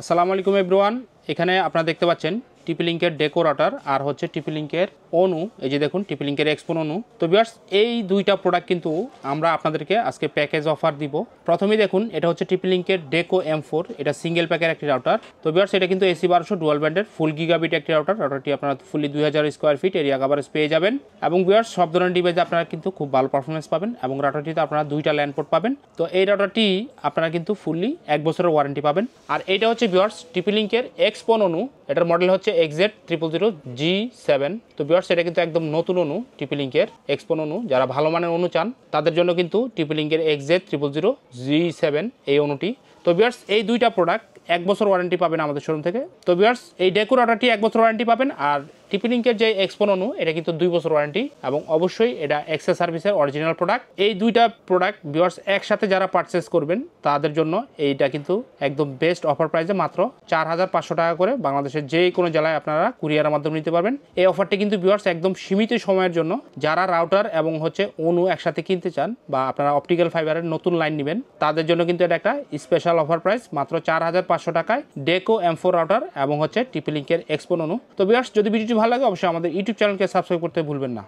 আসসালামু আলাইকুম এভরিওয়ান। এখানে আপনারা দেখতে পাচ্ছেন টিপি-লিংকের ডেকো রাউটার আর হচ্ছে টিপি-লিংকের অনু। এই যে দেখুন টিপি-লিংকের এক্সপোন অনু। তো ভিউয়ার্স, এই দুইটা প্রোডাক্ট কিন্তু আমরা আপনাদেরকে আজকে প্যাকেজ অফার দিব। প্রথমেই দেখুন, এটা হচ্ছে টিপি-লিংকের ডেকো M4। এটা সিঙ্গেল প্যাকের একটি রাউটার। তো ভিউয়ার্স, এটা কিন্তু AC1200 ডুয়াল ব্যান্ডের ফুল গিগাবিট একটি রাউটার। রাউটারটি আপনারা ফুলি 2000 স্কোয়ার ফিট এরিয়া কভারেজ পেয়ে যাবেন। এবং ভিউয়ার্স, সব ধরনের ডিভাইসে আপনারা কিন্তু খুব ভালো পারফরমেন্স পাবেন এবং রাউটারটিতে আপনারা দুইটা ল্যান্ড পোর্ট পাবেন। তো এই রাউটারটি আপনারা কিন্তু ফুললি 1 বছরের ওয়ারেন্টি পাবেন। আর এইটা হচ্ছে ভিউয়ার্স টিপি-লিংকের এক্সপোন অনু। এটার মডেল হচ্ছে XZ000G7। তো ভিউয়ার্স, এটা কিন্তু একদম নতুন অনু টিপি-লিংকের এক্সপোন অনু। যারা ভালো মানের অনু চান তাদের জন্য কিন্তু টিপি-লিংকের XZ000G7 এই অনুটি। তো ভিউয়ার্স, এই দুইটা প্রোডাক্ট 1 বছর ওয়ারেন্টি পাবেন আমাদের শোরুম থেকে। তো ভিউয়ার্স, এই ডেকো রাউটারটি 1 বছর ওয়ারেন্টি পাবেন, আর টিপি-লিংকের যে এক্সপোন অনু এটা কিন্তু 2 বছর ওয়ারেন্টি, এবং অবশ্যই এটা এক্সেস সার্ভিসের অরিজিনাল প্রোডাক্ট। এই দুইটা প্রোডাক্ট ভিউয়ার্স একসাথে যারা পারচেস করবেন তাদের জন্য এইটা কিন্তু একদম বেস্ট অফার প্রাইসে মাত্র 4500 টাকা করে বাংলাদেশের যে কোনো জেলায় আপনারা কুরিয়ারের মাধ্যমে নিতে পারবেন। এই অফারটি কিন্তু ভিউয়ার্স একদম সীমিত সময়ের জন্য। যারা রাউটার এবং হচ্ছে অনু একসাথে কিনতে চান বা আপনারা অপটিক্যাল ফাইবারের নতুন লাইন নেবেন তাদের জন্য কিন্তু এটা একটা স্পেশাল অফার প্রাইস মাত্র 4500 টাকায় ডেকো M4 রাউটার এবং হচ্ছে টিপি-লিংকের এক্সপোন অনু। তো ভিউয়ার্স, যদি ভিডিওটি ভালো লাগে অবশ্যই আমাদের ইউটিউব চ্যানেলকে সাবস্ক্রাইব করতে ভুলবেন না।